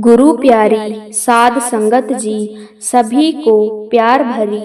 गुरु प्यारी साध संगत जी, सभी को प्यार भरी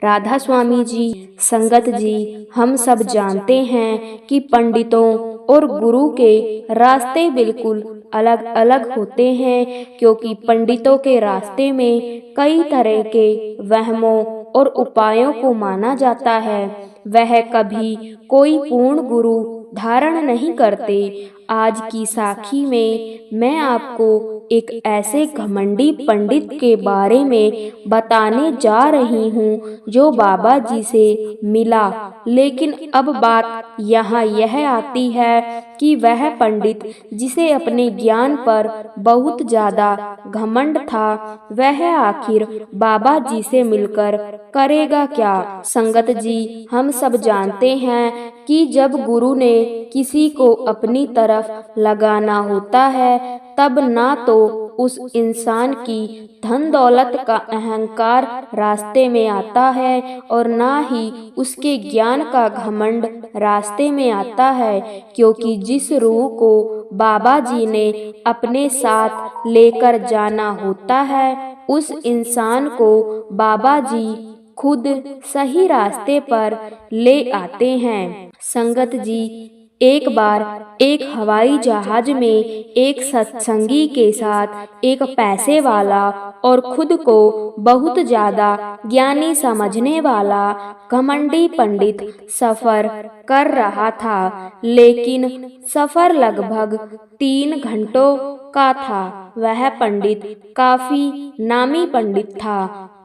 राधा स्वामी जी। संगत जी, हम सब जानते हैं कि पंडितों और गुरु के रास्ते बिल्कुल अलग अलग होते हैं, क्योंकि पंडितों के रास्ते में कई तरह के वहमों और उपायों को माना जाता है। वह कभी कोई पूर्ण गुरु धारण नहीं करते। आज की साखी में मैं आपको एक ऐसे घमंडी पंडित के बारे में बताने जा रही हूँ जो बाबा जी से मिला। लेकिन अब बात यहाँ यह आती है कि वह पंडित जिसे अपने ज्ञान पर बहुत ज्यादा घमंड था, वह आखिर बाबा जी से मिलकर करेगा क्या। संगत जी, हम सब जानते हैं कि जब गुरु ने किसी को अपनी तरफ लगाना होता है, तब ना तो उस इंसान की धन दौलत का अहंकार रास्ते में आता है और ना ही उसके ज्ञान का घमंड रास्ते में आता है, क्योंकि जिस रूह को बाबा जी ने अपने साथ लेकर जाना होता है, उस इंसान को बाबा जी खुद सही रास्ते पर ले आते हैं। संगत जी, एक बार एक हवाई जहाज में एक सत्संगी के साथ एक पैसे वाला और खुद को बहुत ज्यादा ज्ञानी समझने वाला घमंडी पंडित सफर कर रहा था। लेकिन सफर लगभग 3 घंटों का था। वह पंडित काफी नामी पंडित था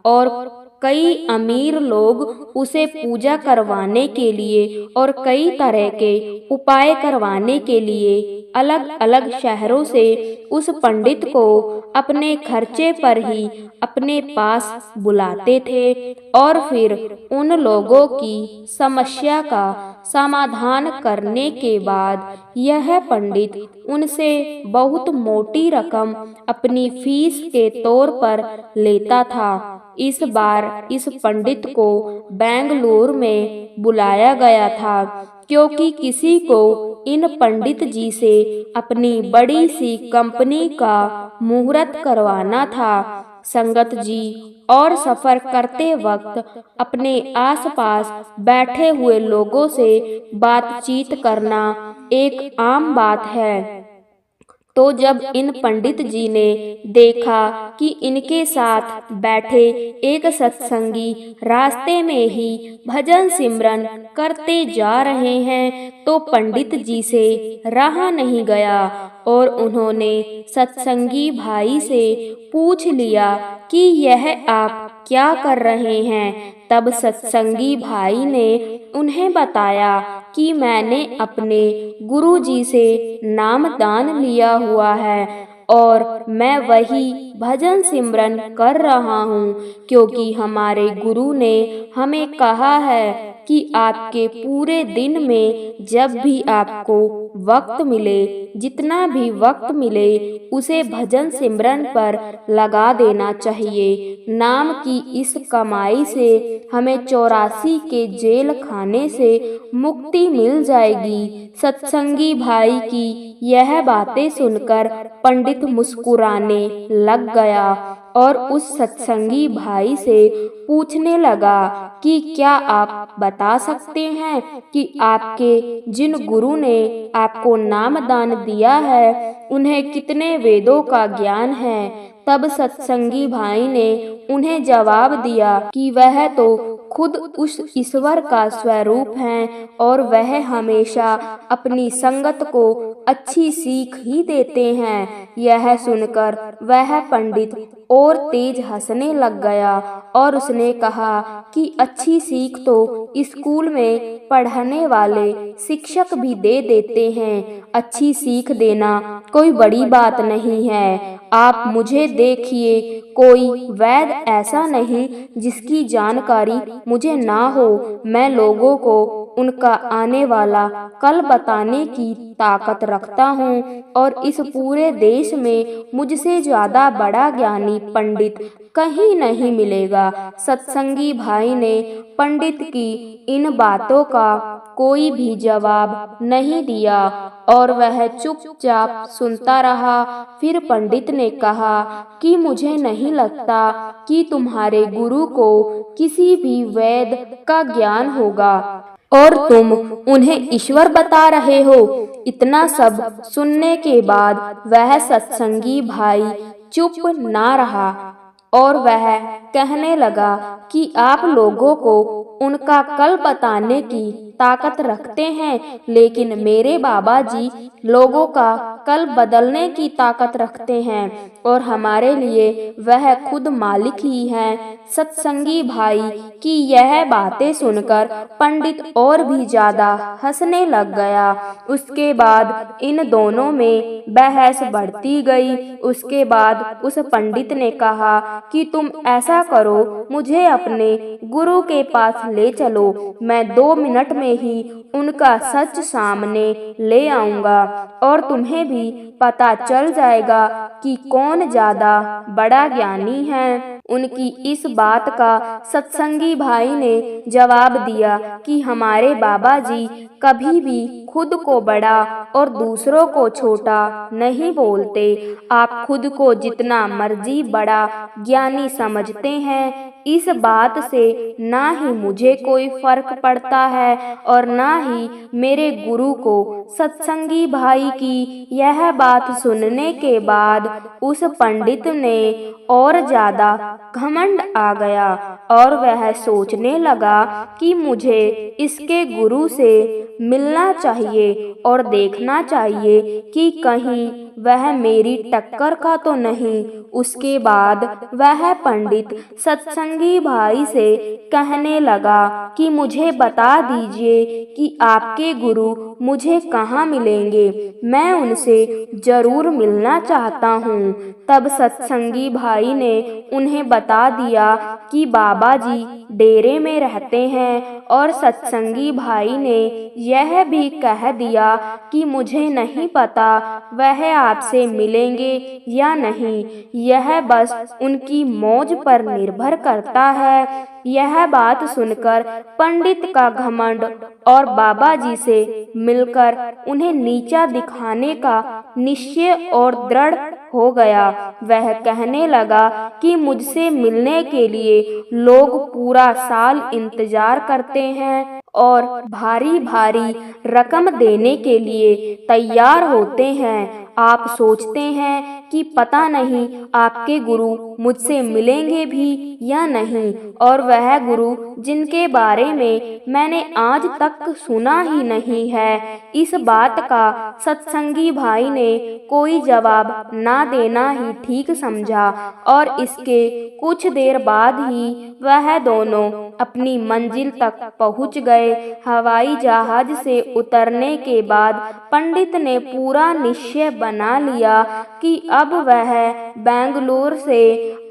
और कई अमीर लोग उसे पूजा करवाने के लिए और कई तरह के उपाय करवाने के लिए अलग अलग शहरों से उस पंडित को अपने खर्चे पर ही अपने पास बुलाते थे और फिर उन लोगों की समस्या का समाधान करने के बाद यह पंडित उनसे बहुत मोटी रकम अपनी फीस के तौर पर लेता था। इस बार इस पंडित को बेंगलुरु में बुलाया गया था, क्योंकि किसी को इन पंडित जी से अपनी बड़ी सी कंपनी का मुहूर्त करवाना था। संगत जी, और सफर करते वक्त अपने आसपास बैठे हुए लोगों से बातचीत करना एक आम बात है। तो जब इन पंडित जी ने देखा कि इनके साथ बैठे एक सत्संगी रास्ते में ही भजन सिमरन करते जा रहे हैं, तो पंडित जी से रहा नहीं गया और उन्होंने सत्संगी भाई से पूछ लिया कि यह आप क्या कर रहे हैं। तब सत्संगी भाई ने उन्हें बताया कि मैंने अपने गुरु जी से नाम दान लिया हुआ है और मैं वही भजन सिमरन कर रहा हूँ, क्योंकि हमारे गुरु ने हमें कहा है कि आपके पूरे दिन में जब भी आपको वक्त मिले, जितना भी वक्त मिले, उसे भजन सिमरन पर लगा देना चाहिए। नाम की इस कमाई से हमें 84 के जेल खाने से मुक्ति मिल जाएगी। सत्संगी भाई की यह बातें सुनकर पंडित मुस्कुराने लग गया और उस सत्संगी भाई से पूछने लगा कि क्या आप बता सकते हैं कि आपके जिन गुरु ने आपको नाम दान दिया है, उन्हें कितने वेदों का ज्ञान है। तब सत्संगी भाई ने उन्हें जवाब दिया कि वह तो खुद उस ईश्वर का स्वरूप हैं और वह हमेशा अपनी संगत को अच्छी सीख ही देते हैं। यह सुनकर वह पंडित और तेज हंसने लग गया और उसने कहा कि अच्छी सीख तो स्कूल में पढ़ाने वाले शिक्षक भी दे देते हैं। अच्छी सीख देना कोई बड़ी बात नहीं है। आप मुझे देखिए, कोई वैद्य ऐसा नहीं जिसकी जानकारी मुझे ना हो। मैं लोगों को उनका आने वाला कल बताने की ताकत रखता हूँ और इस पूरे देश में मुझसे ज्यादा बड़ा ज्ञानी पंडित कहीं नहीं मिलेगा। सत्संगी भाई ने पंडित की इन बातों का कोई भी जवाब नहीं दिया और वह चुपचाप सुनता रहा। फिर पंडित ने कहा कि मुझे नहीं लगता कि तुम्हारे गुरु को किसी भी वेद का ज्ञान होगा और तुम उन्हें ईश्वर बता रहे हो। इतना सब सुनने के बाद वह सत्संगी भाई चुप ना रहा और वह कहने लगा कि आप लोगों को उनका कल बताने की ताकत रखते हैं, लेकिन मेरे बाबा जी लोगों का कल बदलने की ताकत रखते हैं और हमारे लिए वह खुद मालिक ही हैं। सत्संगी भाई की यह बातें सुनकर पंडित और भी ज्यादा हंसने लग गया। उसके बाद इन दोनों में बहस बढ़ती गई। उसके बाद उस पंडित ने कहा कि तुम ऐसा करो, मुझे अपने गुरु के पास ले चलो, मैं 2 मिनट में ही उनका सच सामने ले आऊंगा और तुम्हें भी पता चल जाएगा कि कौन ज्यादा बड़ा ज्ञानी है। उनकी इस बात का सत्संगी भाई ने जवाब दिया कि हमारे बाबा जी कभी भी खुद को बड़ा और दूसरों को छोटा नहीं बोलते। आप खुद को जितना मर्जी बड़ा ज्ञानी समझते हैं, इस बात से ना ही मुझे कोई फर्क पड़ता है और ना ही मेरे गुरु को। सत्संगी भाई की यह बात सुनने के बाद उस पंडित ने और ज्यादा घमंड आ गया और वह सोचने लगा कि मुझे इसके गुरु से मिलना चाहिए और देखना चाहिए कि कहीं वह मेरी टक्कर का तो नहीं। उसके बाद वह पंडित सत्संगी भाई से कहने लगा कि मुझे बता दीजिए कि आपके गुरु मुझे कहाँ मिलेंगे, मैं उनसे जरूर मिलना चाहता हूँ। तब सत्संगी भाई ने उन्हें बता दिया कि बाबा जी डेरे में रहते हैं और सत्संगी भाई ने यह भी कह दिया कि मुझे नहीं पता वह आपसे मिलेंगे या नहीं, यह बस उनकी मौज पर निर्भर करता है। यह बात सुनकर पंडित का घमंड और बाबा जी से मिलकर उन्हें नीचा दिखाने का निश्चय और दृढ़ हो गया। वह कहने लगा कि मुझसे मिलने के लिए लोग पूरा साल इंतजार करते हैं और भारी भारी रकम देने के लिए तैयार होते हैं। आप सोचते हैं कि पता नहीं आपके गुरु मुझसे मिलेंगे भी या नहीं, और वह गुरु जिनके बारे में मैंने आज तक सुना ही नहीं है। इस बात का सत्संगी भाई ने कोई जवाब ना देना ही ठीक समझा और इसके कुछ देर बाद ही वह दोनों अपनी मंजिल तक पहुंच गए। हवाई जहाज से उतरने के बाद पंडित ने पूरा निश्चय बना लिया कि अब वह बेंगलुरु से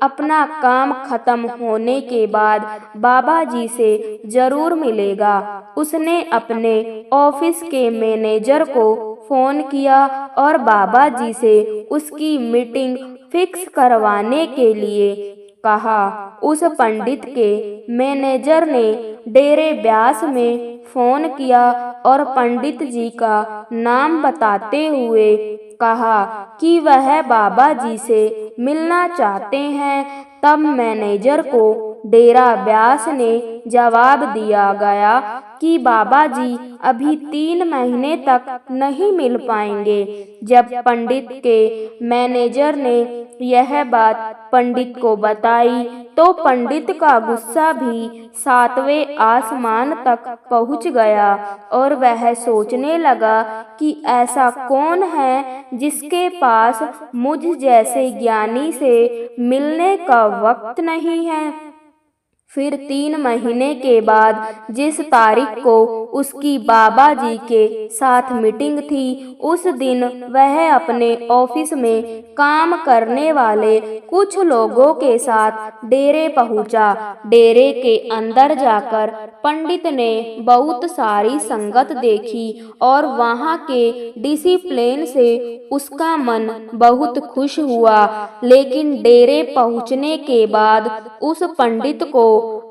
अपना काम खत्म होने के बाद बाबा जी से जरूर मिलेगा। उसने अपने ऑफिस के मैनेजर को फोन किया और बाबा जी से उसकी मीटिंग फिक्स करवाने के लिए कहा। उस पंडित के मैनेजर ने डेरे ब्यास में फोन किया और पंडित जी का नाम बताते हुए कहा कि वह बाबा जी से मिलना चाहते हैं। तब मैनेजर को डेरा ब्यास ने जवाब दिया गया कि बाबा जी अभी 3 महीने तक नहीं मिल पाएंगे। जब पंडित के मैनेजर ने यह बात पंडित को बताई तो पंडित का गुस्सा भी 7वें आसमान तक पहुंच गया और वह सोचने लगा कि ऐसा कौन है जिसके पास मुझ जैसे ज्ञानी से मिलने का वक्त नहीं है। फिर 3 महीने के बाद जिस तारीख को उसकी बाबा जी के साथ मीटिंग थी, उस दिन वह अपने ऑफिस में काम करने वाले कुछ लोगों के साथ डेरे पहुंचा। डेरे के अंदर जाकर पंडित ने बहुत सारी संगत देखी और वहां के डिसिप्लिन से उसका मन बहुत खुश हुआ। लेकिन डेरे पहुंचने के बाद उस पंडित को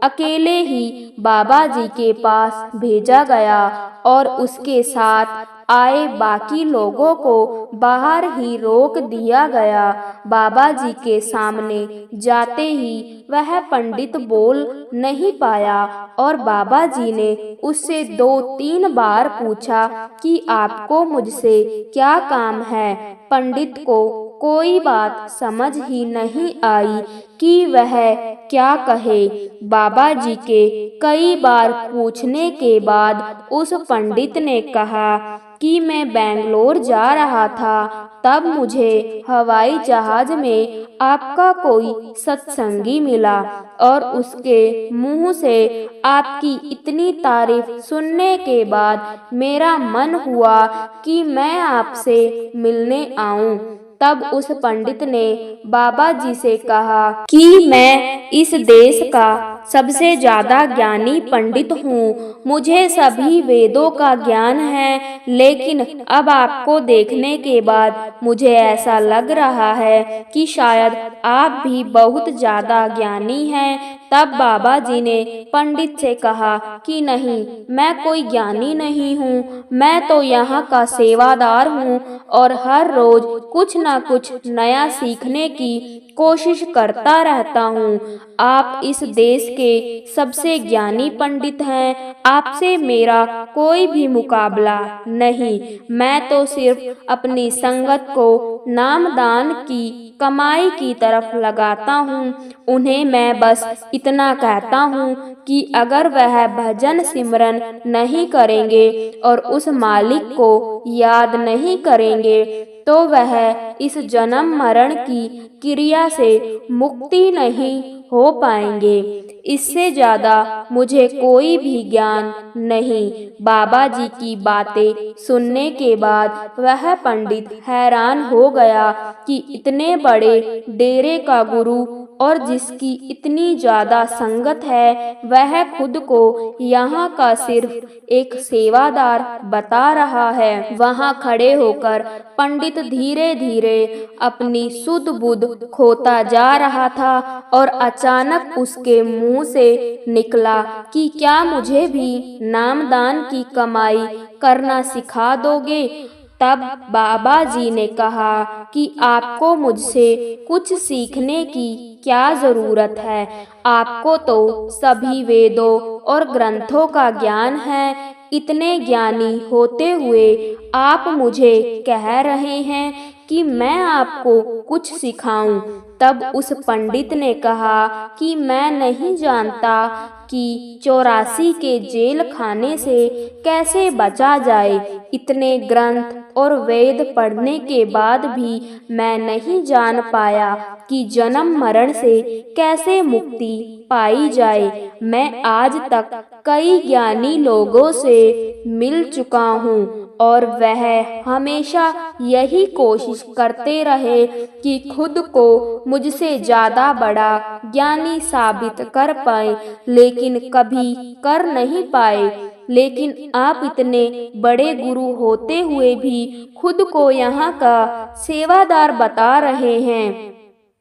अकेले ही बाबा जी के पास भेजा गया और उसके साथ आए बाकी लोगों को बाहर ही रोक दिया गया। बाबा जी के सामने जाते ही वह पंडित बोल नहीं पाया और बाबा जी ने उससे 2-3 बार पूछा कि आपको मुझसे क्या काम है। पंडित को कोई बात समझ ही नहीं आई कि वह क्या कहे। बाबा जी के कई बार पूछने के बाद उस पंडित ने कहा कि मैं बेंगलोर जा रहा था, तब मुझे हवाई जहाज में आपका कोई सत्संगी मिला और उसके मुंह से आपकी इतनी तारीफ सुनने के बाद मेरा मन हुआ कि मैं आपसे मिलने आऊं। तब उस पंडित ने बाबा जी से कहा कि मैं इस देश का सबसे ज्यादा ज्ञानी पंडित हूँ, मुझे सभी वेदों का ज्ञान है, लेकिन अब आपको देखने के बाद मुझे ऐसा लग रहा है कि शायद आप भी बहुत ज्यादा ज्ञानी हैं। तब बाबा जी ने पंडित से कहा कि नहीं, मैं कोई ज्ञानी नहीं हूँ, मैं तो यहाँ का सेवादार हूँ और हर रोज कुछ न कुछ नया सीखने की कोशिश करता रहता हूँ। आप इस देश के सबसे ज्ञानी पंडित हैं, आपसे मेरा कोई भी मुकाबला नहीं। मैं तो सिर्फ अपनी संगत को नामदान की कमाई की तरफ लगाता हूँ। उन्हें मैं बस इतना कहता हूँ कि अगर वह भजन सिमरन नहीं करेंगे और उस मालिक को याद नहीं करेंगे तो वह इस जन्म मरण की क्रिया से मुक्ति नहीं हो पाएंगे। इससे ज्यादा मुझे कोई भी ज्ञान नहीं। बाबा जी की बातें सुनने के बाद वह पंडित हैरान हो गया कि इतने बड़े डेरे का गुरु और जिसकी इतनी ज्यादा संगत है, वह खुद को यहाँ का सिर्फ एक सेवादार बता रहा है। वहाँ खड़े होकर पंडित धीरे धीरे अपनी सुध बुध खोता जा रहा था और अचानक उसके मुंह से निकला कि क्या मुझे भी नामदान की कमाई करना सिखा दोगे। तब बाबा जी ने कहा कि आपको मुझसे कुछ सीखने की क्या जरूरत है, आपको तो सभी वेदों और ग्रंथों का ज्ञान है। इतने ज्ञानी होते हुए आप मुझे कह रहे हैं कि मैं आपको कुछ सिखाऊं। तब उस पंडित ने कहा कि मैं नहीं जानता कि 84 के जेल खाने से कैसे बचा जाए। इतने ग्रंथ और वेद पढ़ने के बाद भी मैं नहीं जान पाया कि जन्म मरण से कैसे मुक्ति पाई जाए। मैं आज तक कई ज्ञानी लोगों से मिल चुका हूँ और वह हमेशा यही कोशिश करते रहे कि खुद को मुझसे ज्यादा बड़ा ज्ञानी साबित कर पाए, लेकिन कभी कर नहीं पाए। लेकिन आप इतने बड़े गुरु होते हुए भी खुद को यहाँ का सेवादार बता रहे हैं।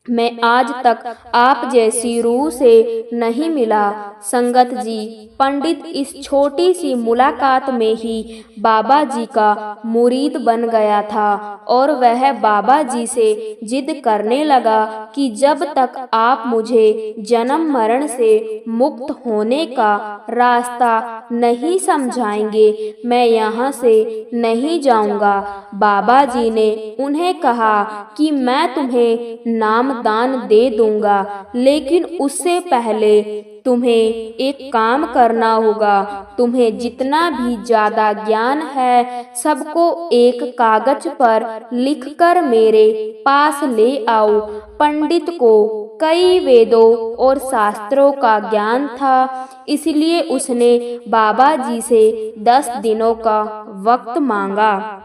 मैं आज तक आप जैसी रूह से नहीं मिला। संगत जी, पंडित इस छोटी सी मुलाकात में ही बाबा जी का मुरीद बन गया था और वह बाबा जी से जिद करने लगा कि जब तक आप मुझे जन्म मरण से मुक्त होने का रास्ता नहीं समझाएंगे, मैं यहाँ से नहीं जाऊंगा। बाबा जी ने उन्हें कहा कि मैं तुम्हें नाम दान दे दूंगा, लेकिन उससे पहले तुम्हें एक काम करना होगा। तुम्हें जितना भी ज्यादा ज्ञान है सबको एक कागज पर लिखकर मेरे पास ले आओ। पंडित को कई वेदों और शास्त्रों का ज्ञान था, इसलिए उसने बाबा जी से 10 दिनों का वक्त मांगा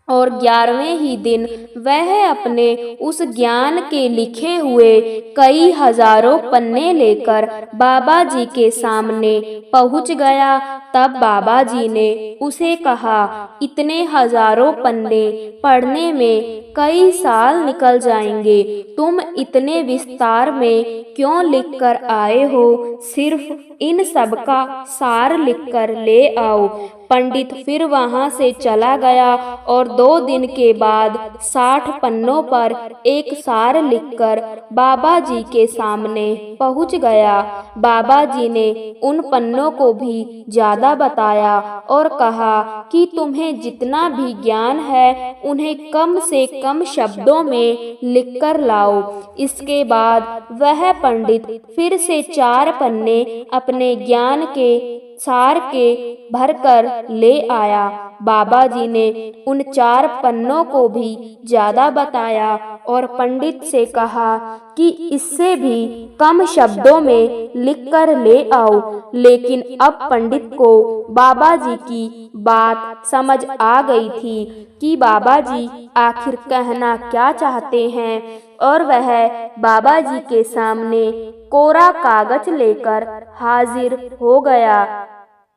और 11वें ही दिन वह अपने उस ज्ञान के लिखे हुए कई हजारों पन्ने लेकर बाबा जी के सामने पहुंच गया। तब बाबा जी ने उसे कहा, इतने हजारों पन्ने पढ़ने में कई साल निकल जाएंगे, तुम इतने विस्तार में क्यों लिखकर आए हो? सिर्फ इन सब का सार लिखकर ले आओ। पंडित फिर वहां से चला गया और 2 दिन के बाद 60 पन्नों पर एक सार लिखकर बाबा जी के सामने पहुंच गया। बाबा जी ने उन पन्नों को भी ज्यादा बताया और कहा कि तुम्हें जितना भी ज्ञान है उन्हें कम से कम शब्दों में लिखकर लाओ। इसके बाद वह पंडित फिर से 4 पन्ने अपने ज्ञान के सार के भरकर ले आया। बाबा जी ने उन 4 पन्नों को भी ज्यादा बताया और पंडित से कहा कि इससे भी कम शब्दों में लिखकर ले आओ। लेकिन अब पंडित को बाबा जी की बात समझ आ गई थी कि बाबा जी आखिर कहना क्या चाहते हैं, और वह बाबा जी के सामने कोरा कागज लेकर हाजिर हो गया,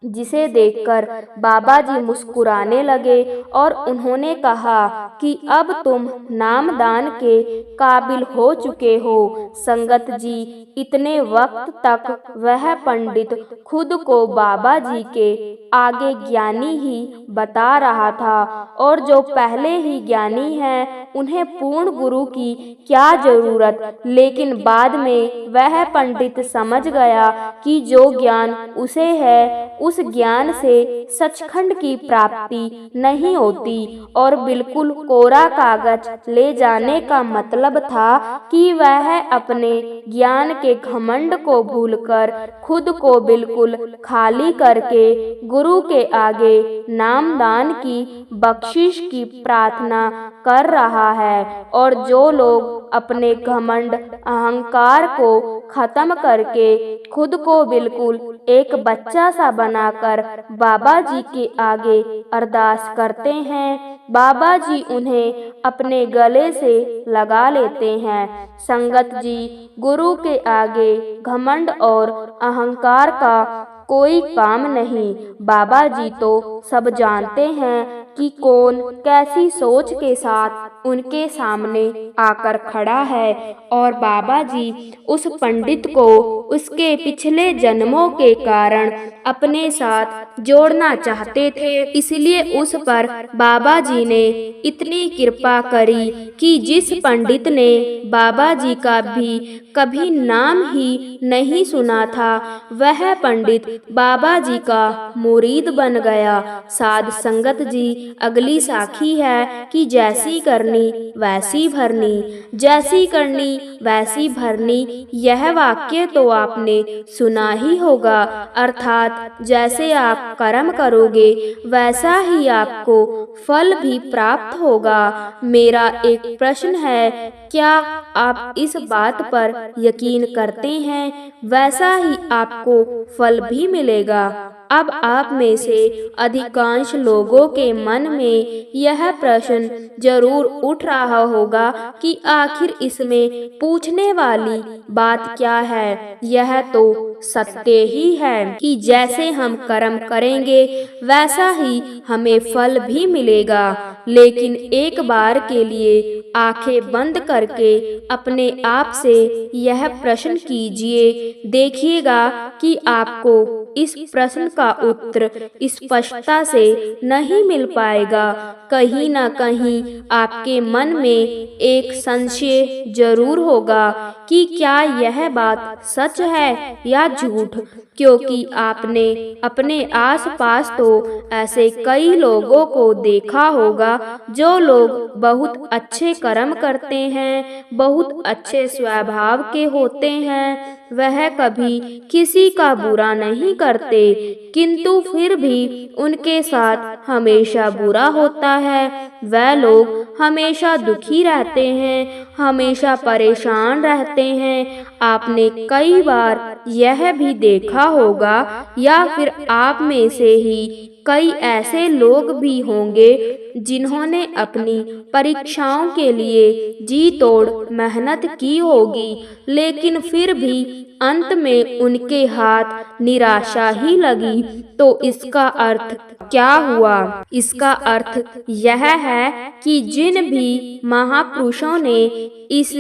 जिसे देखकर बाबा जी मुस्कुराने लगे और उन्होंने कहा कि अब तुम नामदान के काबिल हो चुके हो। संगत जी, इतने वक्त तक वह पंडित खुद को बाबा जी के आगे ज्ञानी ही बता रहा था, और जो पहले ही ज्ञानी हैं उन्हें पूर्ण गुरु की क्या जरूरत। लेकिन बाद में वह पंडित समझ गया कि जो ज्ञान उसे है उस ज्ञान से सचखंड की प्राप्ति नहीं होती, और बिल्कुल कोरा कागज ले जाने का मतलब था कि वह अपने ज्ञान के घमंड को भूलकर खुद को बिल्कुल खाली करके गुरु के आगे नामदान की बख्शिश की प्रार्थना कर रहा है। और जो लोग अपने घमंड अहंकार को खत्म करके खुद को बिल्कुल एक बच्चा सा बनाकर बाबा जी के आगे अरदास करते हैं, बाबा जी उन्हें अपने गले से लगा लेते हैं। संगत जी, गुरु के आगे घमंड और अहंकार का कोई काम नहीं। बाबा जी तो सब जानते हैं कि कौन कैसी सोच के साथ उनके सामने आकर खड़ा है, और बाबा जी उस पंडित को उसके पिछले जन्मों के कारण अपने साथ जोड़ना चाहते थे। इसलिए उस पर बाबा जी ने इतनी कृपा करी कि जिस पंडित ने बाबा जी का भी कभी नाम ही नहीं सुना था, वह पंडित बाबा जी का मुरीद बन गया। साध संगत जी, अगली साखी है कि जैसी करनी वैसी भरनी, जैसी करनी वैसी भरनी। यह वाक्य तो आपने सुना ही होगा, अर्थात जैसे आप कर्म करोगे वैसा ही आपको फल भी प्राप्त होगा। मेरा एक प्रश्न है, क्या आप इस बात पर यकीन करते हैं? वैसा ही आपको फल भी मिलेगा। अब आप में से अधिकांश लोगों के मन में यह प्रश्न जरूर उठ रहा होगा कि आखिर इसमें पूछने वाली बात क्या है। यह तो सत्य ही है कि जैसे हम कर्म करेंगे वैसा ही हमें फल भी मिलेगा। लेकिन एक बार के लिए आंखें बंद करके अपने आप से यह प्रश्न कीजिए, देखिएगा कि आपको इस प्रश्न का उत्तर स्पष्टता से नहीं मिल पाएगा। कहीं ना कहीं आपके मन में एक संशय जरूर होगा कि क्या यह बात सच है या झूठ, क्योंकि आपने अपने आसपास तो ऐसे कई लोगों को देखा होगा जो लोग बहुत अच्छे कर्म करते हैं, बहुत अच्छे स्वभाव के होते हैं, वह कभी किसी का बुरा नहीं करते, किंतु फिर भी उनके साथ हमेशा बुरा होता है। वह लोग हमेशा दुखी रहते हैं, हमेशा परेशान रहते हैं। आपने कई बार यह भी देखा होगा, या फिर आप में से ही कई ऐसे लोग भी होंगे जिन्होंने अपनी परीक्षाओं के लिए जी तोड़ मेहनत की होगी, लेकिन फिर भी अंत में उनके हाथ निराशा ही लगी। तो इसका अर्थ क्या हुआ? इसका अर्थ यह है कि जिन भी महापुरुषों ने इस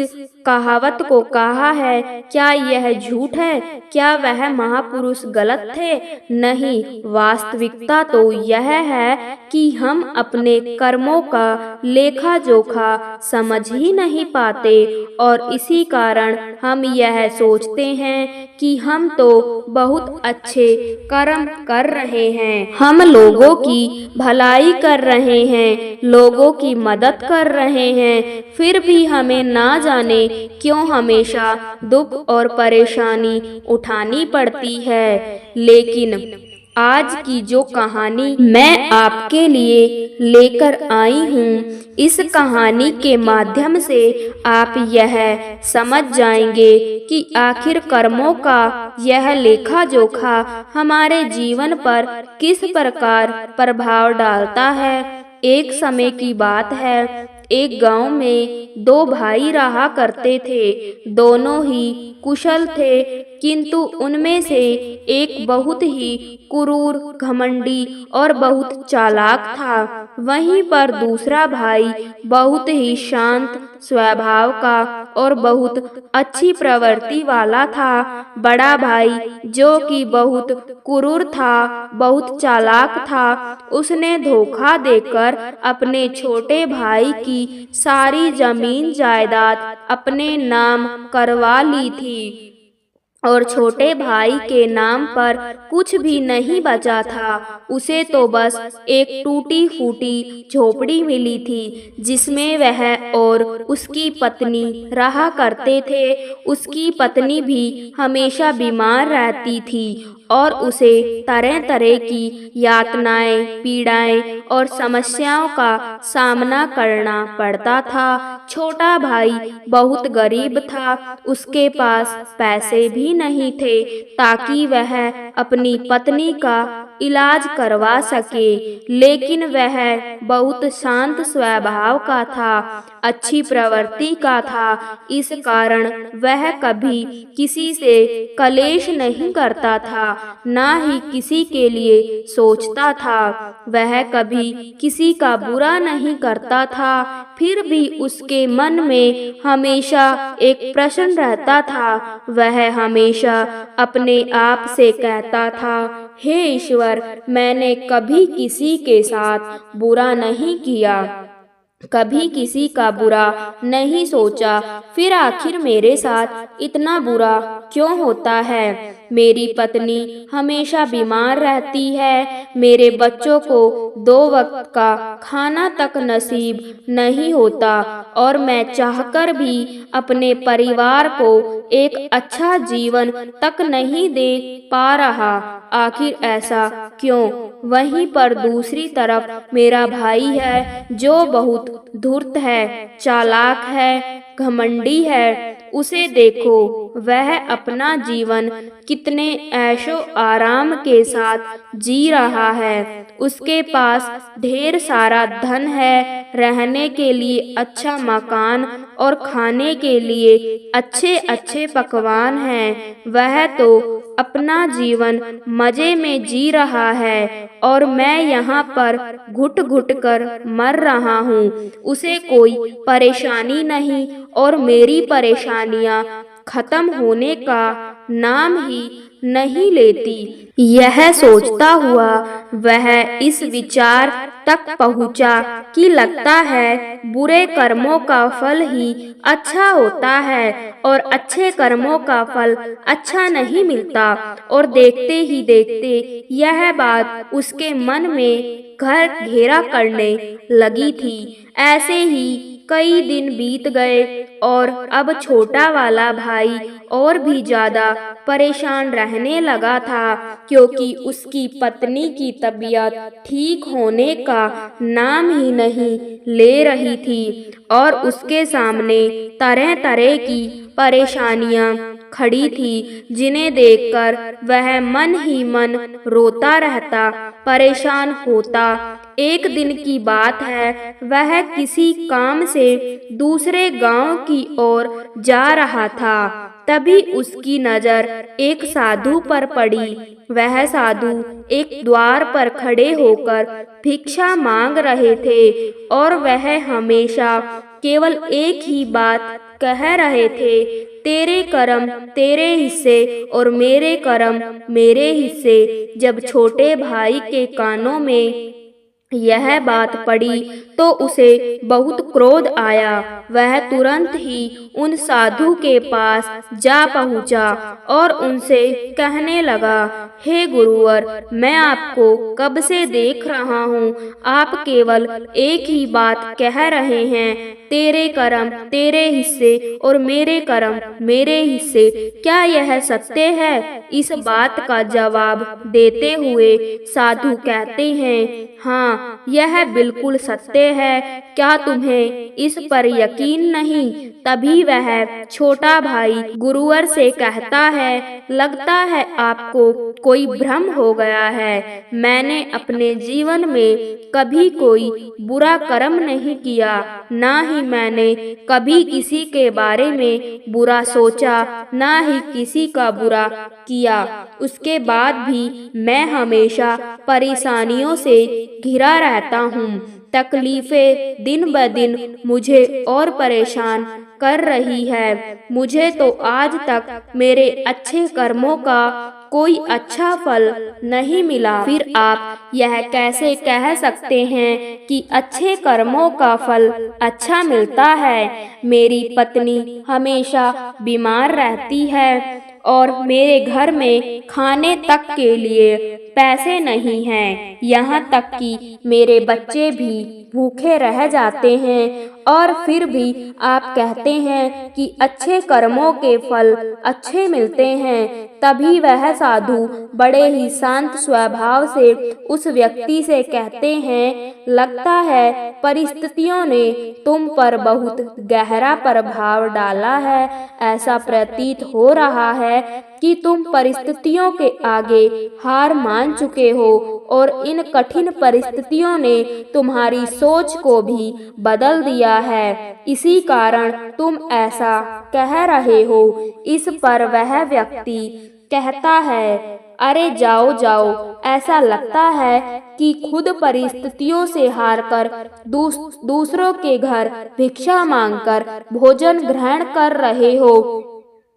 कहावत को कहा है, क्या यह झूठ है? क्या वह महापुरुष गलत थे? नहीं, वास्तविकता तो यह है कि हम अपने कर्मों का लेखा जोखा समझ ही नहीं पाते, और इसी कारण हम यह सोचते हैं कि हम तो बहुत अच्छे कर्म कर रहे हैं, हम लोगों की भलाई कर रहे हैं, लोगों की मदद कर रहे हैं, फिर भी हमें ना जाने क्यों हमेशा दुख और परेशानी उठानी पड़ती है। लेकिन आज की जो कहानी मैं आपके लिए लेकर आई हूँ, इस कहानी के माध्यम से आप यह समझ जाएंगे कि आखिर कर्मों का यह लेखा जोखा हमारे जीवन पर किस प्रकार प्रभाव डालता है। एक समय की बात है, एक गांव में दो भाई रहा करते थे। दोनों ही कुशल थे, किंतु उनमें से एक बहुत ही क्रूर, घमंडी और बहुत चालाक था। वहीं पर दूसरा भाई बहुत ही शांत स्वभाव का और बहुत अच्छी प्रवृत्ति वाला था। बड़ा भाई, जो कि बहुत क्रूर था, बहुत चालाक था, उसने धोखा देकर अपने छोटे भाई की सारी जमीन जायदाद अपने नाम करवा ली थी, और छोटे भाई के नाम पर कुछ भी नहीं बचा था। उसे तो बस एक टूटी फूटी झोपड़ी मिली थी, जिसमें वह और उसकी पत्नी रहा करते थे। उसकी पत्नी भी हमेशा बीमार रहती थी और उसे तरह तरह की यातनाएं, पीड़ाएं और समस्याओं का सामना करना पड़ता था। छोटा भाई बहुत गरीब था, उसके पास पैसे भी नहीं थे ताकि वह अपनी पत्नी का इलाज करवा सके, लेकिन वह बहुत शांत स्वभाव का था, अच्छी प्रवृत्ति का था। इस कारण वह कभी किसी से कलेश नहीं करता था, ना ही किसी के लिए सोचता था। वह कभी किसी का बुरा नहीं करता था। फिर भी उसके मन में हमेशा एक प्रश्न रहता था। वह हमेशा अपने आप से कहता था, हे ईश्वर, मैंने कभी किसी के साथ बुरा नहीं किया, कभी किसी का बुरा नहीं सोचा, फिर आखिर मेरे साथ इतना बुरा क्यों होता है? मेरी पत्नी हमेशा बीमार रहती है, मेरे बच्चों को 2 वक्त का खाना तक नसीब नहीं होता, और मैं चाहकर भी अपने परिवार को एक अच्छा जीवन तक नहीं दे पा रहा। आखिर ऐसा क्यों? वहीं पर दूसरी तरफ मेरा भाई है, जो बहुत धूर्त है, चालाक है, घमंडी है। उसे देखो, वह अपना जीवन कितने ऐशो आराम के साथ जी रहा है। उसके पास ढेर सारा धन है, रहने के लिए अच्छा मकान और खाने के लिए अच्छे अच्छे पकवान हैं। वह तो अपना जीवन मजे में जी रहा है, और मैं यहाँ पर घुट घुट कर मर रहा हूँ। उसे कोई परेशानी नहीं, और मेरी परेशानियाँ खत्म होने का नाम ही नहीं लेती। यह सोचता हुआ वह इस विचार तक पहुँचा कि लगता है बुरे कर्मों का फल ही अच्छा होता है और अच्छे कर्मों का फल अच्छा नहीं मिलता। और देखते ही देखते यह बात उसके मन में घर घेरा करने लगी थी। ऐसे ही कई दिन बीत गए और अब छोटा वाला भाई और भी ज्यादा परेशान रहने लगा था, क्योंकि उसकी पत्नी की तबीयत ठीक होने का नाम ही नहीं ले रही थी और उसके सामने तरह तरह की परेशानियां खड़ी थी, जिन्हें देखकर वह मन ही मन रोता रहता, परेशान होता। एक दिन की बात है, वह किसी काम से दूसरे गांव की ओर जा रहा था। तभी उसकी नजर एक साधु पर पड़ी। वह साधु एक द्वार पर खड़े होकर भिक्षा मांग रहे थे और वह हमेशा केवल एक ही बात कह रहे थे, तेरे कर्म तेरे हिस्से और मेरे कर्म मेरे हिस्से। जब छोटे भाई के कानों में यह बात पड़ी तो उसे बहुत क्रोध आया। वह तुरंत ही उन साधु के पास जा पहुंचा और उनसे कहने लगा, हे गुरुवर, मैं आपको कब से देख रहा हूँ, आप केवल एक ही बात कह रहे हैं, तेरे कर्म तेरे हिस्से और मेरे कर्म मेरे हिस्से। क्या यह सत्य है? इस बात का जवाब देते हुए साधु कहते हैं, हाँ, यह बिल्कुल सत्य है। क्या तुम्हें इस पर यकीन नहीं? तभी वह छोटा भाई गुरुवर से कहता है, लगता है आपको कोई भ्रम हो गया है। मैंने अपने जीवन में कभी कोई बुरा कर्म नहीं किया, ना ही मैंने कभी किसी के बारे में बुरा सोचा, ना ही किसी का बुरा किया। उसके बाद भी मैं हमेशा परेशानियों से घिरा रहता हूँ। तकलीफें दिन ब दिन मुझे और परेशान कर रही है। मुझे तो आज तक मेरे अच्छे कर्मों का कोई अच्छा फल नहीं मिला। फिर आप यह कैसे कह सकते हैं कि अच्छे कर्मों का फल अच्छा मिलता है? मेरी पत्नी हमेशा बीमार रहती है और मेरे घर में खाने तक के लिए पैसे नहीं हैं। यहाँ तक कि मेरे बच्चे भी भूखे रह जाते हैं और फिर भी आप कहते हैं कि अच्छे कर्मों के फल अच्छे मिलते हैं। तभी वह साधु बड़े ही शांत स्वभाव से उस व्यक्ति से कहते हैं, लगता है परिस्थितियों ने तुम पर बहुत गहरा प्रभाव डाला है। ऐसा प्रतीत हो रहा है कि तुम परिस्थितियों के आगे हार मान चुके हो और इन कठिन परिस्थितियों ने तुम्हारी सोच को भी बदल दिया है। इसी कारण तुम ऐसा कह रहे हो। इस पर वह व्यक्ति कहता है, अरे जाओ जाओ, ऐसा लगता है कि खुद परिस्थितियों से हारकर दूसरों के घर भिक्षा मांगकर भोजन ग्रहण कर रहे हो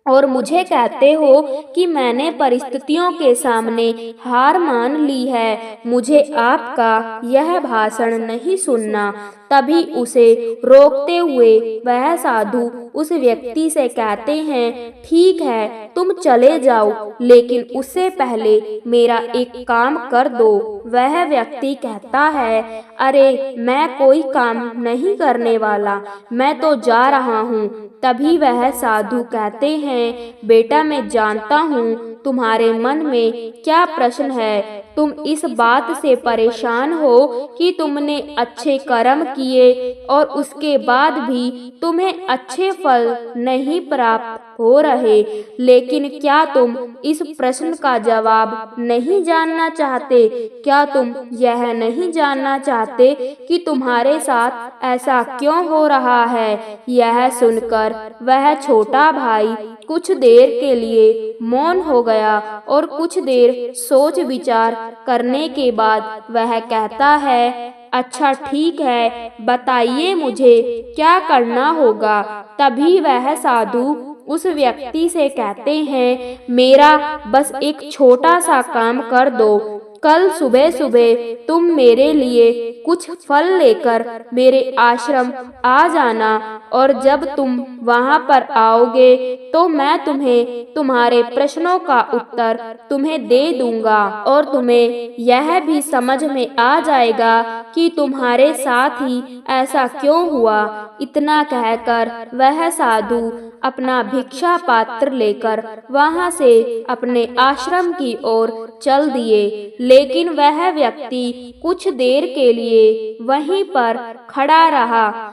और मुझे कहते हो कि मैंने परिस्थितियों के सामने हार मान ली है। मुझे आपका यह भाषण नहीं सुनना। तभी उसे रोकते हुए वह साधु उस व्यक्ति से कहते हैं, ठीक है, तुम चले जाओ, लेकिन उससे पहले मेरा एक काम कर दो। वह व्यक्ति कहता है, अरे मैं कोई काम नहीं करने वाला, मैं तो जा रहा हूँ। तभी वह साधु कहते हैं, बेटा, मैं जानता हूँ तुम्हारे मन में क्या प्रश्न है। तुम इस बात से परेशान हो कि तुमने अच्छे कर्म किए और उसके बाद भी तुम्हें अच्छे फल नहीं प्राप्त हो रहे। लेकिन क्या तुम इस प्रश्न का जवाब नहीं जानना चाहते? क्या तुम यह नहीं जानना चाहते कि तुम्हारे साथ ऐसा क्यों हो रहा है? यह सुनकर वह छोटा भाई कुछ देर के लिए मौन हो गया और कुछ देर सोच विचार करने के बाद वह कहता है, अच्छा ठीक है, बताइए मुझे क्या करना होगा। तभी वह साधु उस व्यक्ति से कहते हैं, मेरा बस एक छोटा सा काम कर दो। कल सुबह सुबह तुम मेरे लिए कुछ फल लेकर मेरे आश्रम आ जाना, और जब तुम वहाँ पर आओगे तो मैं तुम्हें तुम्हारे प्रश्नों का उत्तर तुम्हें दे दूंगा, और तुम्हें यह भी समझ में आ जाएगा कि तुम्हारे साथ ही ऐसा क्यों हुआ। इतना कहकर वह साधु अपना भिक्षा पात्र लेकर वहाँ से अपने आश्रम की ओर चल दिए। लेकिन वह व्यक्ति कुछ देर के लिए वहीं पर खड़ा रहा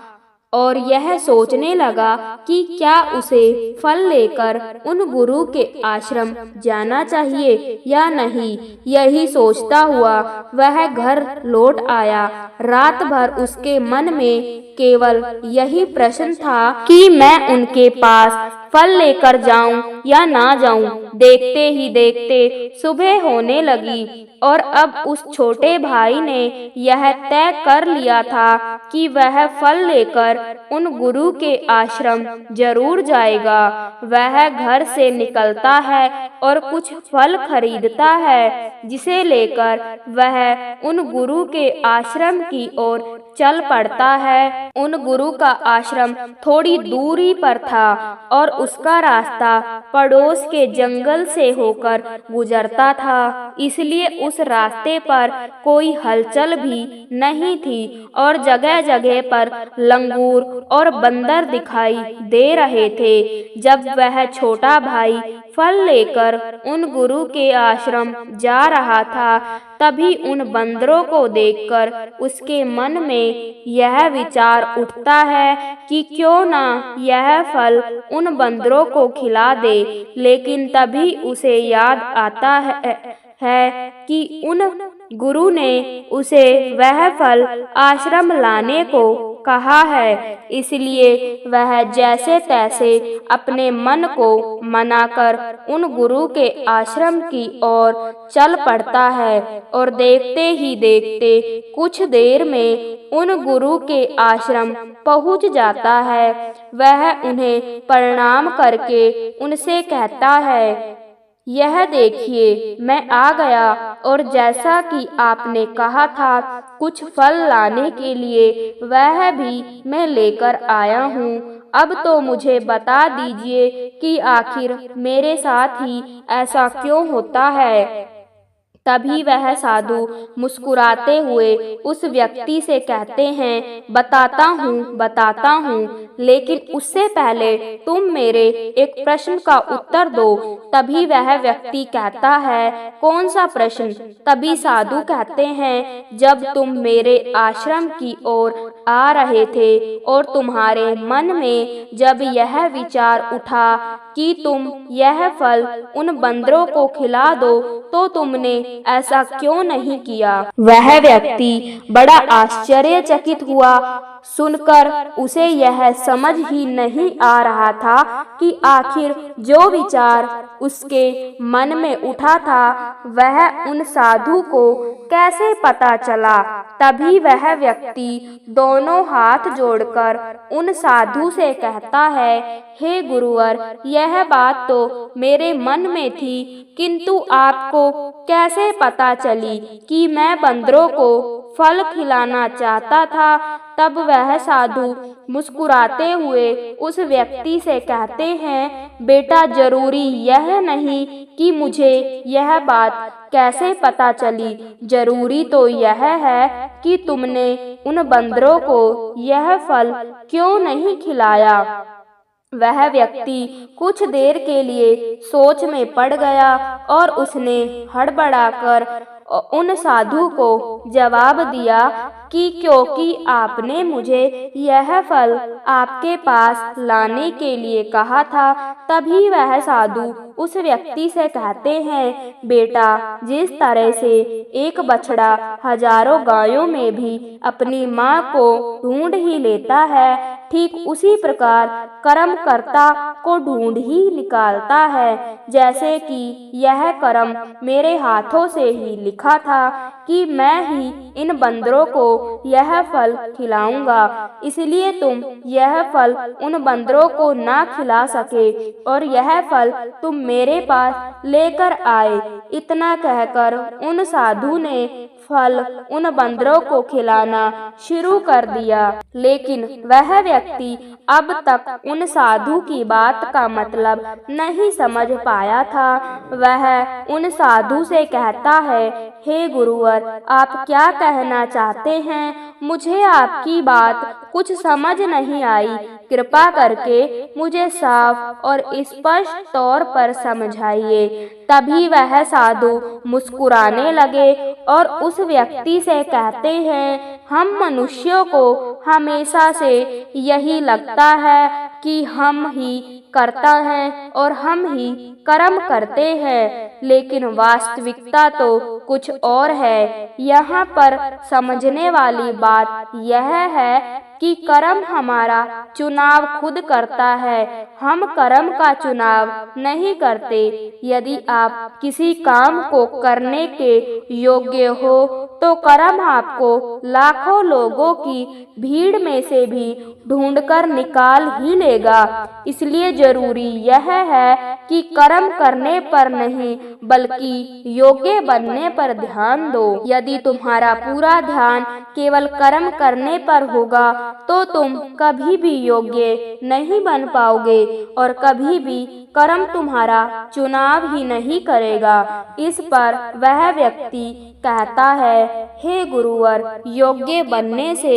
और यह सोचने लगा कि क्या उसे फल लेकर उन गुरु के आश्रम जाना चाहिए या नहीं। यही सोचता हुआ वह घर लौट आया। रात भर उसके मन में केवल यही प्रश्न था कि मैं उनके पास फल लेकर जाऊं या ना जाऊं। देखते ही देखते सुबह होने लगी और अब उस छोटे भाई ने यह तय कर लिया था कि वह फल लेकर उन गुरु के आश्रम जरूर जाएगा। वह घर से निकलता है और कुछ फल खरीदता है, जिसे लेकर वह उन गुरु के आश्रम की ओर चल पड़ता है। उन गुरु का आश्रम थोड़ी दूरी पर था और उसका रास्ता पड़ोस के जंगल से होकर गुजरता था, इसलिए उस रास्ते पर कोई हलचल भी नहीं थी और जगह जगह पर लंगूर और बंदर दिखाई दे रहे थे। जब वह छोटा भाई फल लेकर उन गुरु के आश्रम जा रहा था, तभी उन बंदरों को देखकर उसके मन में यह विचार उठता है कि क्यों ना यह फल उन बंदरों को खिला दे। लेकिन तभी उसे याद आता है कि उन गुरु ने उसे वह फल आश्रम लाने को कहा है, इसलिए वह जैसे तैसे अपने मन को मनाकर उन गुरु के आश्रम की ओर चल पड़ता है। और देखते ही देखते कुछ देर में उन गुरु के आश्रम पहुंच जाता है। वह उन्हें प्रणाम करके उनसे कहता है, यह देखिए मैं आ गया, और जैसा कि आपने कहा था कुछ फल लाने के लिए वह भी मैं लेकर आया हूँ। अब तो मुझे बता दीजिए कि आखिर मेरे साथ ही ऐसा क्यों होता है। तभी वह साधु मुस्कुराते हुए उस व्यक्ति से कहते हैं, बताता हूँ, लेकिन उससे पहले तुम मेरे एक प्रश्न का उत्तर दो। तभी वह व्यक्ति कहता है, कौन सा प्रश्न। तभी साधु कहते हैं, जब तुम मेरे आश्रम की ओर आ रहे थे और तुम्हारे मन में जब यह विचार उठा कि तुम यह फल उन बंदरों को खिला दो, तो तुमने ऐसा क्यों नहीं किया। वह व्यक्ति बड़ा आश्चर्यचकित हुआ। सुनकर उसे यह समझ ही नहीं आ रहा था कि आखिर जो विचार उसके मन में उठा था वह उन साधु को कैसे पता चला। तभी वह व्यक्ति दोनों हाथ जोड़कर उन साधु से कहता है, हे गुरुवर, यह बात तो मेरे मन में थी, किंतु आपको कैसे पता चली कि मैं बंदरों को फल खिलाना चाहता था। तब वह साधु मुस्कुराते हुए उस व्यक्ति से कहते हैं, बेटा, जरूरी यह नहीं कि मुझे यह बात कैसे पता चली, जरूरी तो यह है कि तुमने उन बंदरों को यह फल क्यों नहीं खिलाया। वह व्यक्ति कुछ देर के लिए सोच में पड़ गया और उसने हड़बड़ाकर उन साधु को जवाब दिया कि क्योंकि आपने मुझे यह फल आपके पास लाने के लिए कहा था। तभी वह साधु उस व्यक्ति से कहते हैं, बेटा, जिस तरह से एक बछड़ा हजारों गायों में भी अपनी माँ को ढूंढ ही लेता है, ठीक उसी प्रकार कर्मकर्ता को ढूंढ ही निकालता है। जैसे कि यह कर्म मेरे हाथों से ही लिखा था कि मैं ही इन बंदरों को यह फल खिलाऊंगा, इसलिए तुम यह फल उन बंदरों को ना खिला सके और यह फल तुम मेरे पास लेकर आए। इतना कहकर उन साधु ने फल उन बंदरों को खिलाना शुरू कर दिया। लेकिन वह व्यक्ति अब तक उन साधु की बात का मतलब नहीं समझ पाया था। वह उन साधु से कहता है, हे गुरुवर, आप क्या कहना चाहते हैं? मुझे आपकी बात कुछ समझ नहीं आई। कृपा करके मुझे साफ और स्पष्ट तौर पर समझाइए। तभी वह साधु मुस्कुराने लगे और उस व्यक्ति से कहते हैं, हम मनुष्यों को हमेशा से यही लगता है कि हम ही करता है और हम ही कर्म करते हैं, लेकिन वास्तविकता तो कुछ और है। यहाँ पर समझने वाली बात यह है कि कर्म हमारा चुनाव खुद करता है, हम कर्म का चुनाव नहीं करते। यदि आप किसी काम को करने के योग्य हो तो कर्म आपको लाखों लोगों की भीड़ में से भी ढूंढकर निकाल ही लेगा। इसलिए जरूरी यह है कि कर्म करने पर नहीं बल्कि योग्य बनने पर ध्यान दो। यदि तुम्हारा पूरा ध्यान केवल कर्म करने पर होगा तो तुम कभी भी योग्य नहीं बन पाओगे और कभी भी कर्म तुम्हारा चुनाव ही नहीं करेगा। इस पर वह व्यक्ति कहता है, हे गुरुवर, योग्य बनने से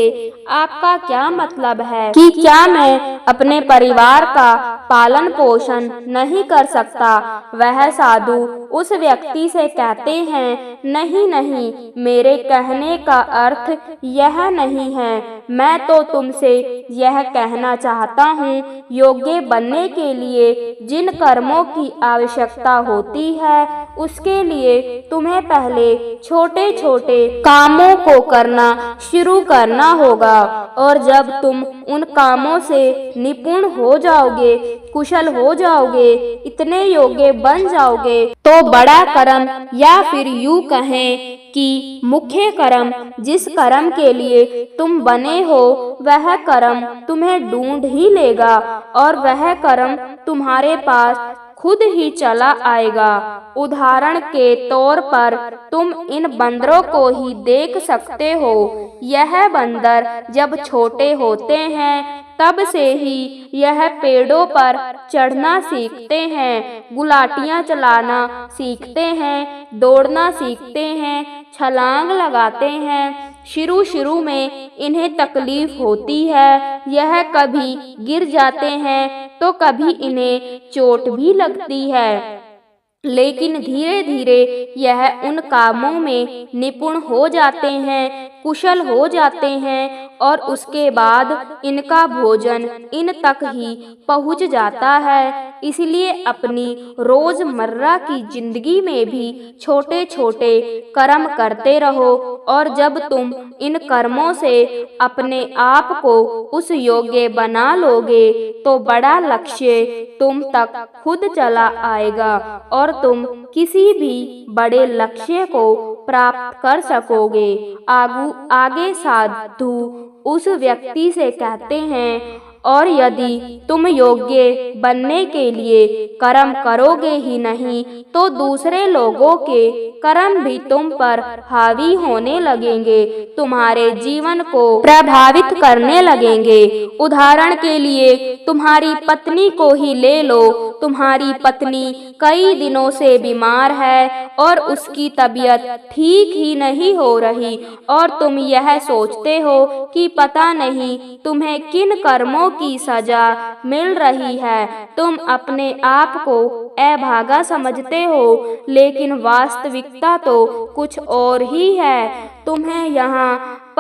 आपका क्या मतलब है कि क्या मैं अपने परिवार का पालन पोषण नहीं कर सकता? वह साधु उस व्यक्ति से कहते हैं, नहीं नहीं, मेरे कहने का अर्थ यह नहीं है। मैं तो तुमसे यह कहना चाहता हूँ, योग्य बनने के लिए जिन कर्मों की आवश्यकता होती है उसके लिए तुम्हें पहले छोटे छोटे कामों को करना शुरू करना होगा, और जब तुम उन कामों से निपुण हो जाओगे, कुशल हो जाओगे, इतने योग्य बन जाओगे तो बड़ा कर्म या फिर यूं कहें कि मुख्य कर्म, जिस कर्म के लिए तुम बने हो, वह कर्म तुम्हें ढूंढ ही लेगा और वह कर्म तुम्हारे पास खुद ही चला आएगा। उदाहरण के तौर पर तुम इन बंदरों को ही देख सकते हो। यह बंदर जब छोटे होते हैं तब से ही यह पेड़ों पर चढ़ना सीखते हैं, गुलाटियां चलाना सीखते हैं, दौड़ना सीखते हैं, छलांग लगाते हैं। शुरू में इन्हें तकलीफ होती है, यह कभी गिर जाते हैं तो कभी इन्हें चोट भी लगती है, लेकिन धीरे धीरे यह उन कामों में निपुण हो जाते हैं, कुशल हो जाते हैं और उसके बाद इनका भोजन इन तक ही पहुंच जाता है। इसलिए अपनी रोजमर्रा की जिंदगी में भी छोटे छोटे कर्म करते रहो और जब तुम इन कर्मों से अपने आप को उस योग्य बना लोगे तो बड़ा लक्ष्य तुम तक खुद चला आएगा और तुम किसी भी बड़े लक्ष्य को प्राप्त कर सकोगे। आगे साधु उस व्यक्ति से कहते हैं, और यदि तुम योग्य बनने के लिए कर्म करोगे ही नहीं तो दूसरे लोगों के कर्म भी तुम पर हावी होने लगेंगे, तुम्हारे जीवन को प्रभावित करने लगेंगे। उदाहरण के लिए तुम्हारी पत्नी को ही ले लो। तुम्हारी पत्नी कई दिनों से बीमार है और उसकी तबीयत ठीक ही नहीं हो रही और तुम यह सोचते हो कि पता नहीं तुम्हें किन कर्मों की सजा मिल रही है। तुम अपने आप को अभागा समझते हो, लेकिन वास्तविकता तो कुछ और ही है। तुम्हें यहाँ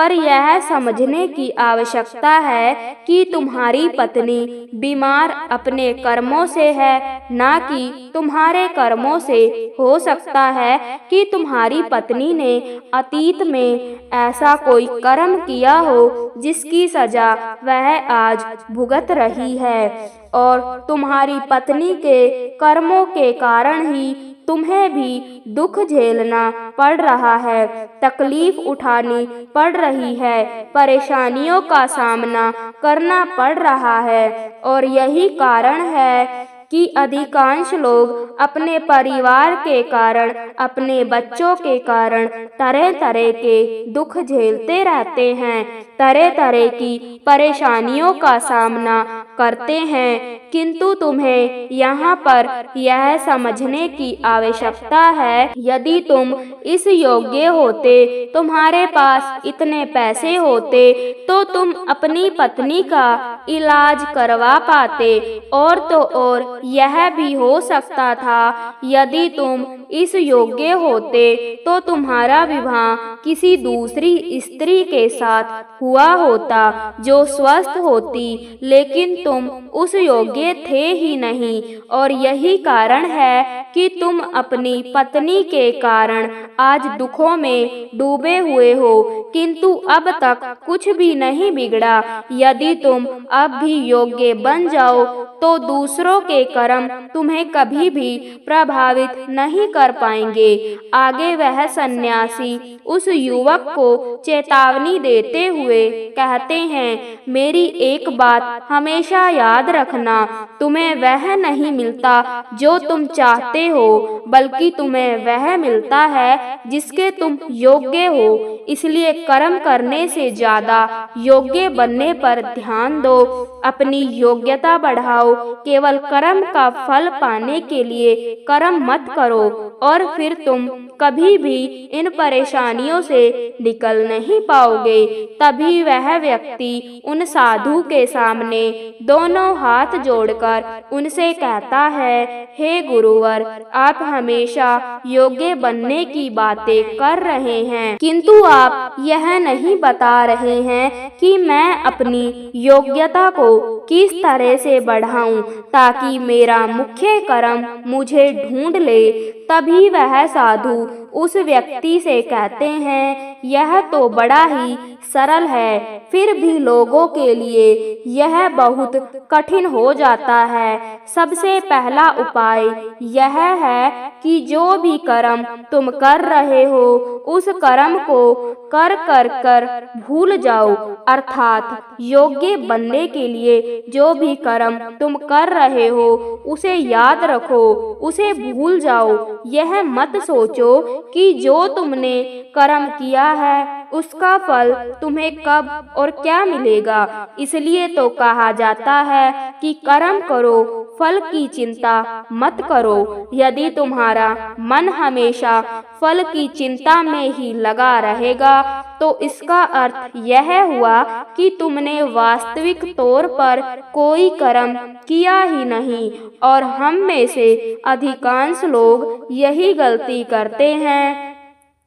पर यह समझने की आवश्यकता है कि तुम्हारी पत्नी बीमार अपने कर्मों से है, ना कि तुम्हारे कर्मों से। हो सकता है कि तुम्हारी पत्नी ने अतीत में ऐसा कोई कर्म किया हो जिसकी सजा वह आज भुगत रही है, और तुम्हारी पत्नी के कर्मों के कारण ही तुम्हें भी दुख झेलना पड़ रहा है, तकलीफ उठानी पड़ रही है, परेशानियों का सामना करना पड़ रहा है। और यही कारण है कि अधिकांश लोग अपने परिवार के कारण, अपने बच्चों के कारण तरह तरह के दुख झेलते रहते हैं, तरह तरह की परेशानियों का सामना करते हैं। किंतु तुम्हें यहाँ पर यह समझने की आवश्यकता है, यदि तुम इस योग्य होते, तुम्हारे पास इतने पैसे होते, तो तुम अपनी पत्नी का इलाज करवा पाते। और तो और यह भी हो सकता था, यदि तुम इस योग्य होते तो तुम्हारा विवाह किसी दूसरी स्त्री के साथ हुआ होता जो स्वस्थ होती, लेकिन तुम उस योग्य थे ही नहीं। और यही कारण है कि तुम अपनी पत्नी के कारण आज दुखों में डूबे हुए हो। किंतु अब तक कुछ भी नहीं बिगड़ा। यदि तुम अब भी योग्य बन जाओ तो दूसरों के कर्म तुम्हें कभी भी प्रभावित नहीं कर पाएंगे। आगे वह सन्यासी उस युवक को चेतावनी देते हुए कहते हैं, मेरी एक बात हमेशा याद रखना, तुम्हें वह नहीं मिलता जो तुम चाहते हो, बल्कि तुम्हें वह मिलता है जिसके तुम योग्य हो। इसलिए कर्म करने से ज्यादा योग्य बनने पर ध्यान दो। अपनी योग्यता बढ़ाओ। केवल कर्म का फल पाने के लिए कर्म मत करो, और फिर तुम कभी भी इन परेशानियों से निकल नहीं पाओगे। तभी वह व्यक्ति उन साधु के सामने दोनों हाथ जोड़कर उनसे कहता है, हे गुरुवर, आप हमेशा योग्य बनने की बातें कर रहे हैं, किंतु आप यह नहीं बता रहे हैं कि मैं अपनी योग्यता को किस तरह से बढ़ाऊं ताकि मेरा मुख्य कर्म मुझे ढूंढ ले। तभी वह साधु उस व्यक्ति से कहते हैं, यह तो बड़ा ही सरल है, फिर भी लोगों के लिए यह बहुत कठिन हो जाता है। सबसे पहला उपाय यह है कि जो भी कर्म तुम कर रहे हो उस कर्म को कर कर कर भूल जाओ। अर्थात योग्य बनने के लिए जो भी कर्म तुम कर रहे हो उसे याद रखो, उसे भूल जाओ। यह मत सोचो कि जो तुमने कर्म किया है उसका फल तुम्हें कब और क्या मिलेगा। इसलिए तो कहा जाता है कि कर्म करो, फल की चिंता मत करो। यदि तुम्हारा मन हमेशा फल की चिंता में ही लगा रहेगा तो इसका अर्थ यह हुआ कि तुमने वास्तविक तौर पर कोई कर्म किया ही नहीं। और हम में से अधिकांश लोग यही गलती करते हैं।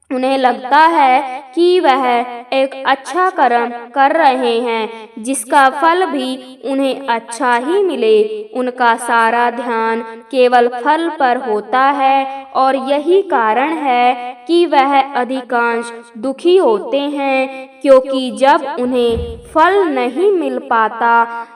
उन्हें लगता है कि वह एक अच्छा कर्म कर रहे हैं जिसका फल भी उन्हें अच्छा ही मिले। उनका सारा ध्यान केवल फल पर होता है, और यही कारण है कि वह अधिकांश दुखी होते हैं, क्योंकि जब उन्हें फल नहीं मिल पाता,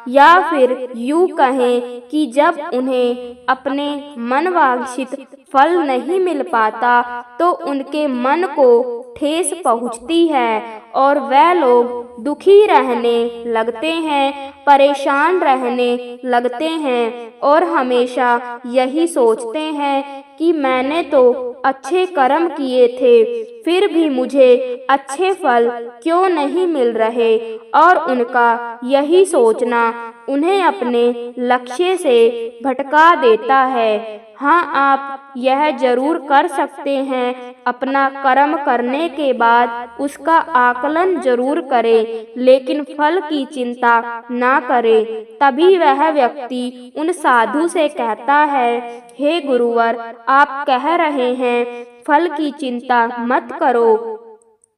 या फिर यूं कहें कि जब उन्हें अपने मनवांछित फल नहीं मिल पाता, तो उनके मन को ठेस पहुंचती है और वह लोग दुखी रहने लगते हैं, परेशान रहने लगते हैं, और हमेशा यही सोचते हैं कि मैंने तो अच्छे कर्म किए थे, फिर भी मुझे अच्छे फल क्यों नहीं मिल रहे। और उनका यही सोचना उन्हें अपने लक्ष्य से भटका देता है। हाँ, आप यह जरूर कर सकते हैं, अपना कर्म करने के बाद उसका आकलन जरूर करें, लेकिन फल की चिंता ना करें। तभी वह व्यक्ति उन साधु से कहता है, हे गुरुवर, आप कह रहे हैं फल की चिंता मत करो,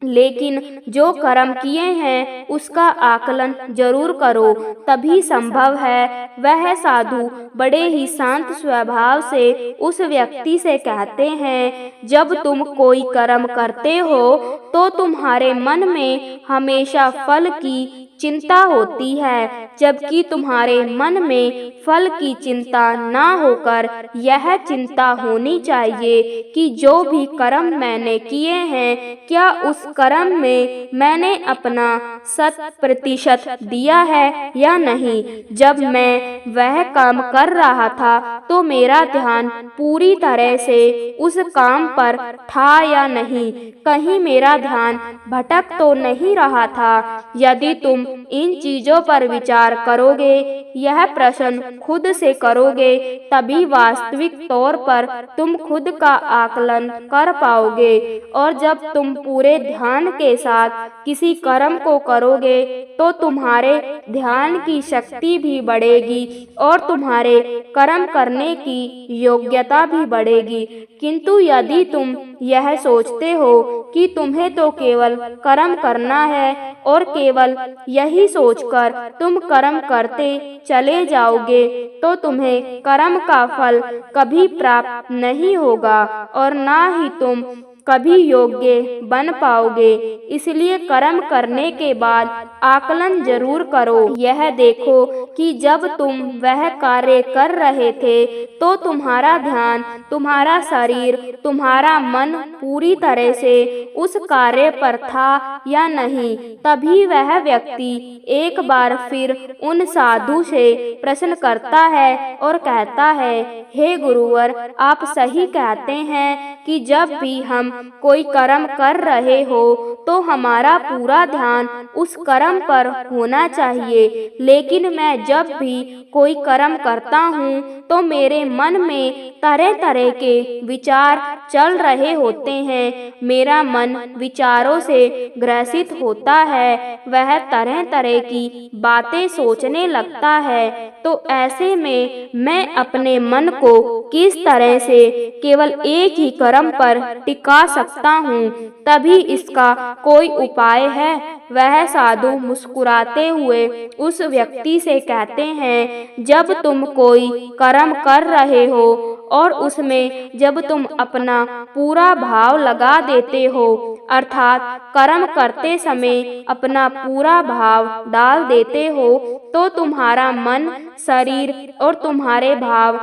लेकिन जो कर्म किए हैं उसका आकलन जरूर करो, तभी संभव है। वह साधु बड़े ही शांत स्वभाव से उस व्यक्ति से कहते हैं, जब तुम कोई कर्म करते हो तो तुम्हारे मन में हमेशा फल की चिंता होती है, जबकि तुम्हारे मन में फल की चिंता ना होकर यह चिंता होनी चाहिए कि जो भी कर्म मैंने किए हैं, क्या उस कर्म में मैंने अपना 100% दिया है या नहीं। जब मैं वह काम कर रहा था तो मेरा ध्यान पूरी तरह से उस काम पर था या नहीं, कहीं मेरा ध्यान भटक तो नहीं रहा था। यदि तुम इन चीजों पर विचार करोगे, यह प्रश्न खुद से करोगे, तभी वास्तविक तौर पर तुम खुद का आकलन कर पाओगे। और जब तुम पूरे ध्यान के साथ किसी कर्म को करोगे तो तुम्हारे ध्यान की शक्ति भी बढ़ेगी और तुम्हारे कर्म करने की योग्यता भी बढ़ेगी। किंतु यदि तुम यह सोचते हो कि तुम्हें तो केवल कर्म करना है और केवल यही सोचकर तुम कर्म करते चले जाओगे, तो तुम्हें कर्म का फल कभी प्राप्त नहीं होगा और ना ही तुम कभी योग्य बन पाओगे। इसलिए कर्म करने के बाद आकलन जरूर करो। यह देखो कि जब तुम वह कार्य कर रहे थे तो तुम्हारा ध्यान, तुम्हारा शरीर, तुम्हारा मन पूरी तरह से उस कार्य पर था या नहीं। तभी वह व्यक्ति एक बार फिर उन साधु से प्रश्न करता है और कहता है, हे गुरुवर, आप सही कहते हैं कि जब भी हम कोई कर्म कर रहे हो तो हमारा पूरा ध्यान उस कर्म पर होना चाहिए, लेकिन मैं जब भी कोई कर्म करता हूँ तो मेरे मन में तरह तरह के विचार चल रहे होते हैं। मेरा मन विचारों से ग्रसित होता है, वह तरह तरह की बातें सोचने लगता है। तो ऐसे में मैं अपने मन को किस तरह से केवल एक ही कर्म पर टिका सकता हूँ, तभी इसका कोई उपाय है। वह साधु मुस्कुराते हुए उस व्यक्ति से कहते हैं, जब तुम कोई कर्म कर रहे हो और उसमें जब तुम अपना पूरा भाव लगा देते हो, अर्थात कर्म करते समय अपना पूरा भाव डाल देते हो, तो तुम्हारा मन, शरीर और तुम्हारे भाव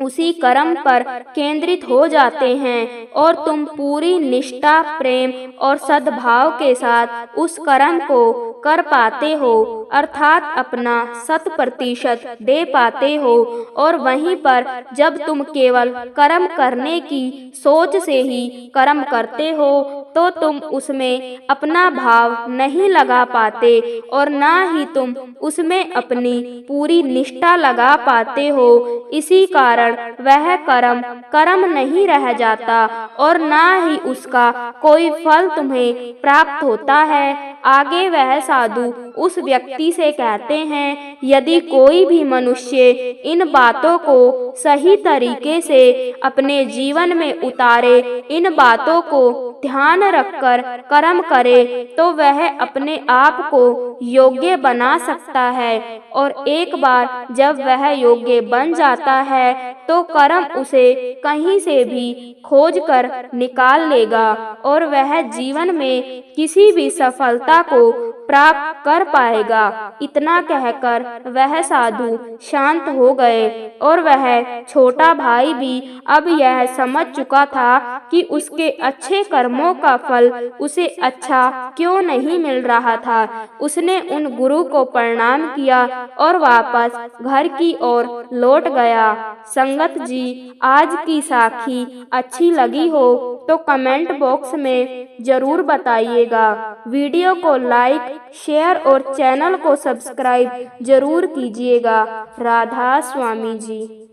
उसी कर्म पर केंद्रित हो जाते हैं और तुम पूरी निष्ठा, प्रेम और सद्भाव के साथ उस कर्म को कर पाते हो, अर्थात अपना 100% दे पाते हो। और वहीं पर जब तुम केवल कर्म करने की सोच से ही कर्म करते हो तो तुम उसमें अपना भाव नहीं लगा पाते और ना ही तुम उसमें अपनी पूरी निष्ठा लगा पाते हो। इसी कारण वह कर्म कर्म नहीं रह जाता और ना ही उसका कोई फल तुम्हें प्राप्त होता है। आगे वह साधु उस व्यक्ति से कहते हैं, यदि कोई भी मनुष्य इन बातों को सही तरीके से अपने जीवन में उतारे, इन बातों को ध्यान रखकर कर्म करे, तो वह अपने आप को योग्य बना सकता है। और एक बार जब वह योग्य बन जाता है तो कर्म उसे कहीं से भी खोज कर निकाल लेगा और वह जीवन में किसी भी सफलता को प्राप्त कर पाएगा। इतना कहकर वह साधु शांत हो गए और वह छोटा भाई भी अब यह समझ चुका था कि उसके अच्छे कर्मों का फल उसे अच्छा क्यों नहीं मिल रहा था। उसने उन गुरु को प्रणाम किया और वापस घर की ओर लौट गया। संगत जी, आज की साखी अच्छी लगी हो तो कमेंट बॉक्स में जरूर बताइएगा। वीडियो को लाइक, शेयर और चैनल को सब्सक्राइब जरूर कीजिएगा। राधा स्वामी जी।